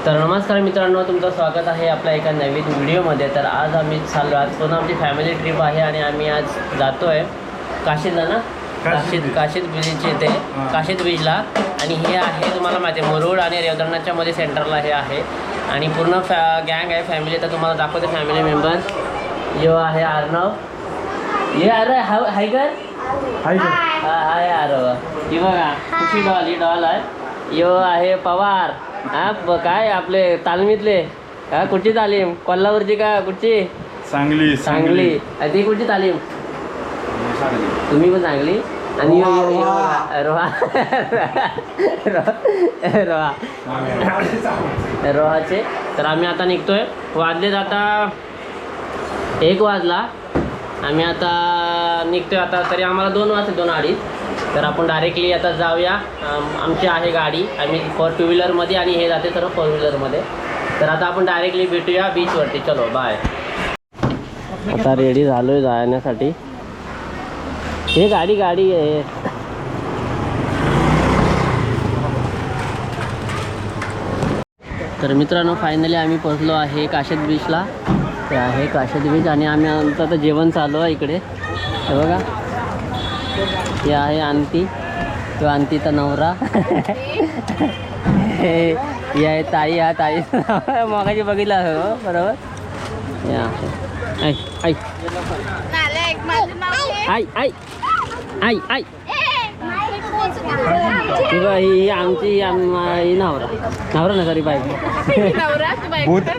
तर नमस्कार मित्रांनो, तुमचं स्वागत आहे आपल्या एका नवीन व्हिडिओमध्ये. तर आज आम्ही चाललो, आज पुन्हा आमची फॅमिली ट्रिप आहे आणि आम्ही आज जातो आहे काशीदला ना, काशीद बीच येते, काशीद बीचला. आणि हे आहे तुम्हाला माहिती आहे मुरुड आणि रेवदंडाच्या मध्ये सेंटरला हे आहे आणि पूर्ण गँग आहे फॅमिली. तर तुम्हाला दाखवते फॅमिली मेंबर. यो आहे अर्णव, ये अरे हाय कर हाय आरव, ही बघा कुठली डॉल आहे. यो आहे पवार, हा काय आपले तालमीतले, का कुठची तालीम, कोल्हापूरची का कुठची? सांगली. ती कुठची तालीम? तुम्ही पण सांगली. आणि रोहाचे. तर आम्ही आता निघतोय, वाजलेत आता 1 वाजला. आम्ही आता निघतोय आता, तरी आम्हाला 2 वाजता 2-2:30. तर आपण डायरेक्टली आता जाऊया. आमची आहे गाडी, आम्ही 2 व्हीलरमध्ये आणि हे जाते सर्व 4 व्हीलरमध्ये. तर आता आपण डायरेक्टली भेटूया बीचवरती. चलो बाय. आता रेडी झालो आहे जाण्यासाठी. हे गाडी आहे. तर मित्रांनो, फायनली आम्ही पोहोचलो आहे काशीद बीचला. ते आहे काशीद बीच आणि आम्ही आमचं आता जेवण चालू आहे इकडे. हे बघा, हे आहे आंती, तो आंतीचा नवरा. ही आहे ताई, हा ताई मगाशी बघितला बरोबर. या आई आई आई आई आई ही आमची ही नवरा ना सॉरी बाईक.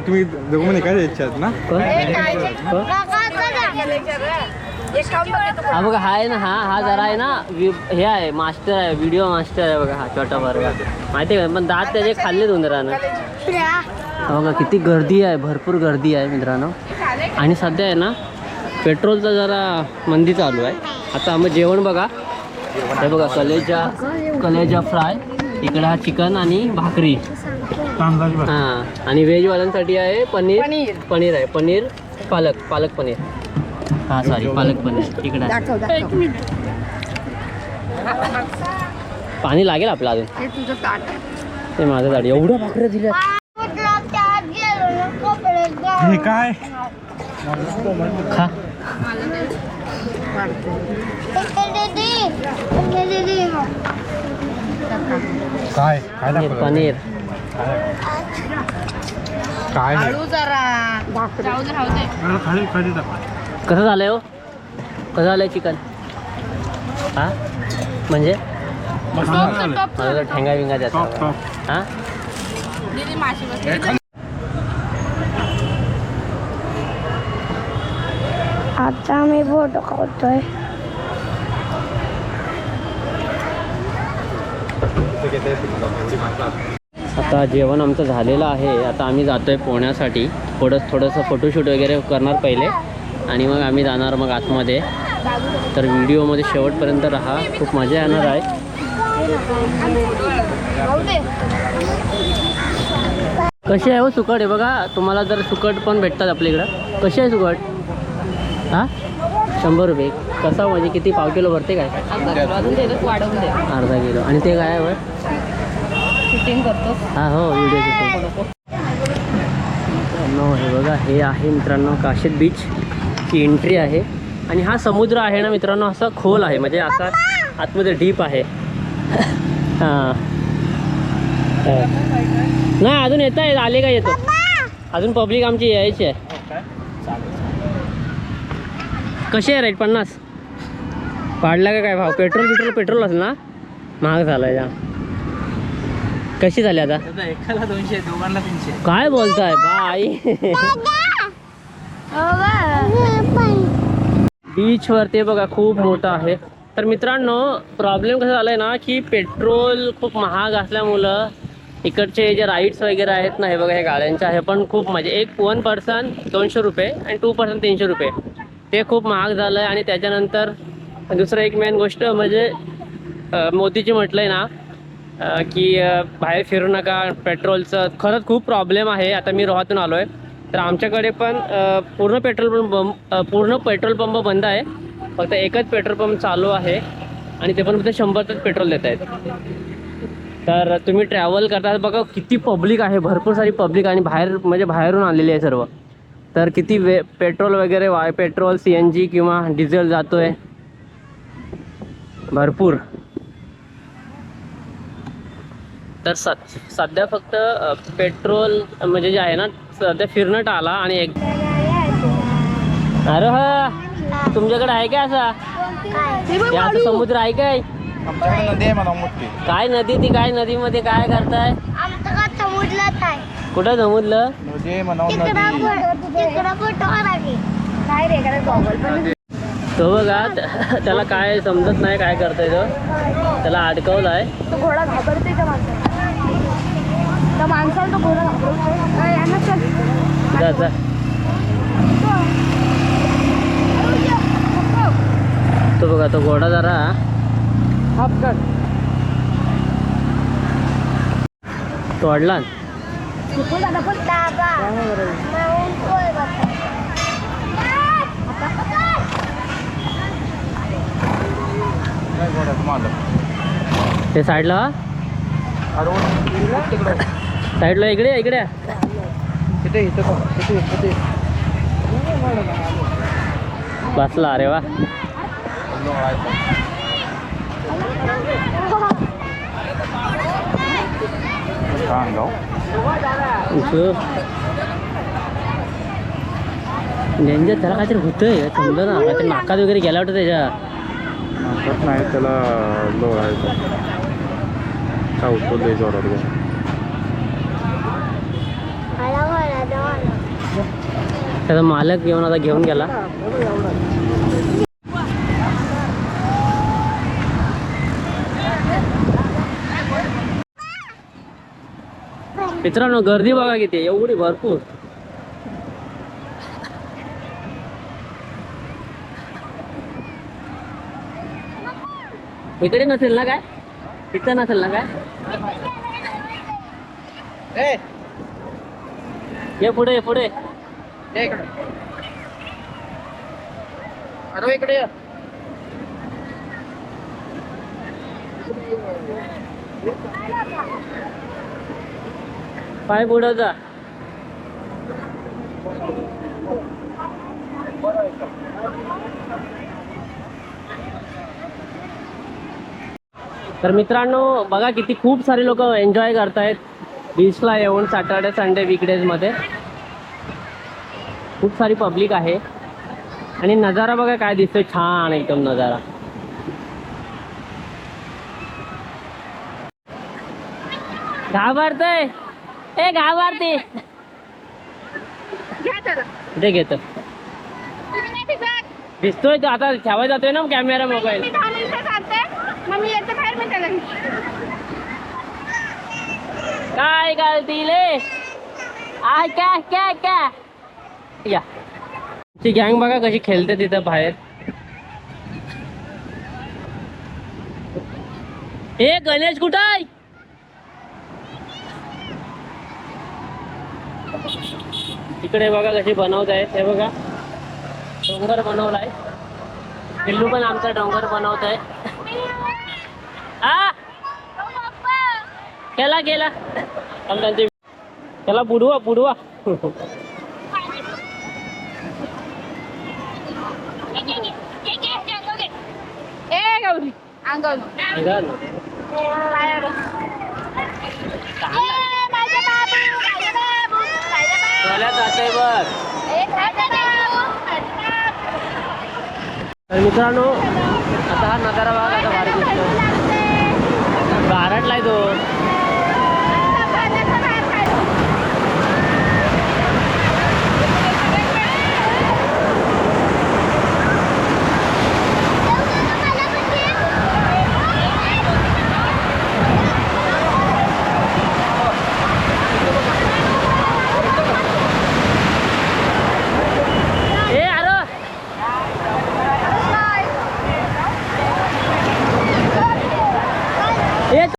तुम्ही दोघं काय इच्छा आहेत ना? हा बघा, हा आहे ना, हा जरा आहे ना, हे आहे मास्टर आहे, व्हिडिओ मास्टर आहे बघा. हा छोटा बर्गा माहिती आहे का, पण दात त्याचे खाल्ले उंदरानं. बघा किती गर्दी आहे, भरपूर गर्दी आहे मित्रांनो. आणि सध्या आहे ना पेट्रोलचा जरा मंदी चालू आहे. आता आम्ही जेवण बघा, हे बघा कलेजा फ्राय, इकडे हा चिकन आणि भाकरी. हां, आणि व्हेजवाल्यांसाठी आहे पनीर आहे, पालक पनीर. हां सॉरी, पालक पनीर इकडे आहे. पाणी लागेल आपलं अजून. ते माझं गाडी एवढ्या भाकऱ्या दिल्या. हे काय खा. काय पनीर काय कसं झालंय हो, कसं झालंय चिकन? हा म्हणजे मला ठेंगा विंगा द्या. हां आता मी फोटो काढतोय. आता जेवण आमचं झालेलं आहे. आता आम्ही जातोय पोहण्यासाठी. थोडंसं फोटोशूट वगैरे करणार पहिले आणि मग आम्ही जाणार मग आतमध्ये. तर व्हिडिओमध्ये शेवटपर्यंत राहा, खूप मजा येणार आहे. कशी आहे हो सुकट? आहे बघा, तुम्हाला जर सुकट पण भेटतात आपल्या इकडं. कशी आहे सुकट? हां 100 रुपये. कसा म्हणजे किती, पाव किलो भरते काय? अर्धा किलो. आणि ते काय वर शूटिंग करतो. हां हो, व्हिडिओ शूटिंग. हे बघा, हे आहे मित्रांनो काशीद बीचची एंट्री आहे. आणि हा समुद्र आहे ना मित्रांनो, असा खोल आहे, म्हणजे असा आतमध्ये डीप आहे. हां नाही अजून येत आहे, आले का येतो अजून, पब्लिक आमची यायची आहे. कशी आहे रेट? 50 वाढला का काय भाव? पेट्रोल असेल ना, महाग झाला या. कशी झाली आता? एकाला 200, दोघांना 300. काय बोलताय बाई? बीचवर ते बघा खूप मोठं आहे. तर मित्रांनो, प्रॉब्लेम कसा झाला आहे ना, की पेट्रोल खूप महाग असल्यामुळं इकडचे जे राईड्स वगैरे आहेत ना, हे बघा हे गाड्यांचे आहे, पण खूप म्हणजे 1 पर्सन 200 रुपये आणि 2 पर्सन 300 रुपये. ते खूप महाग झालं आहे. आणि त्याच्यानंतर दुसरं एक मेन गोष्ट म्हणजे मोदीजी म्हटलं आहे ना की बाहेर फिरू नका, पेट्रोलचं खरंच खूप प्रॉब्लेम आहे. आता मी रोहातून आलो आहे, तर आमच्याकडे पण पूर्ण पेट्रोल पंप बंद आहे. फक्त एकच पेट्रोल पंप चालू आहे आणि ते पण फक्त 100च पेट्रोल देत आहेत. तर तुम्ही ट्रॅव्हल करता बघा किती पब्लिक आहे, भरपूर सारी पब्लिक आणि बाहेर म्हणजे बाहेरून आलेली आहे सर्व. तर किती पेट्रोल वगैरे पेट्रोल CNG किंवा डिझेल जातोय भरपूर. तर सध्या फक्त पेट्रोल म्हणजे जे आहे ना सध्या फिरणं आला आणि एक अरे हा तुमच्याकडे आहे काय असा हे असं समुद्र आहे काय? आमच्याकडे नदी आहे म्हणा मोठी. काय नदी ती काय नदीमध्ये काय करताय? समुद्रात आहे. कुठं समुद्र? नदी आहे म्हणा नदी. तो बघा त्याला काय समजत नाही काय करताय तो, त्याला अडकवलाय. तो घोडा घाबरते त्या माणसाला तो घोडा घाबरतो. जा जा. तो बघा तो घोडा जरा तोडला. ते साईडला साईडला इकडे इकडे बसला. अरे वा डेंजर. त्याला काहीतरी होतंय समजा ना, काहीतरी नाकात वगैरे गेला वाटतं त्याच्या. नाही त्याला लोळायचं काय उठवलंय जोरात. त्याचा मालक येऊन आता घेऊन गेला. मित्रांनो गर्दी बघा किती, एवढी भरपूर. इकडे नसेल ना काय, इथं नसेल ना काय. ये पुढे ये पुढे. अरे इकडे पाय पुढं जा. तर मित्रांनो बघा किती खूप सारे लोक एन्जॉय करतायत बीचला येऊन. सॅटर्डे संडे वीकडेजमध्ये खूप सारी पब्लिक आहे आणि नजारा बघा काय दिसतोय, छान एकदम नजारा. घाबरतय ए घाबरते ते घेत दिसतोय तो. आता ठेवायला जातोय ना कॅमेरा मोबाईल. काय घालतीले आय काय काय काय या ती गँग बघा कशी खेळते तिथं बाहेर. ए गणेश कुठं आहे? तिकडे बघा कशी बनवत आहे ते बघा. डोंगर बनवलाय. पिल्लू पण आमचा डोंगर बनवत आहे. हा केला केला त्याला बुडवा बुडवा. जाते बघ. तर मित्रांनो आता हा नजारा बघा कसा भारी दिसतो. गारटलाय तो.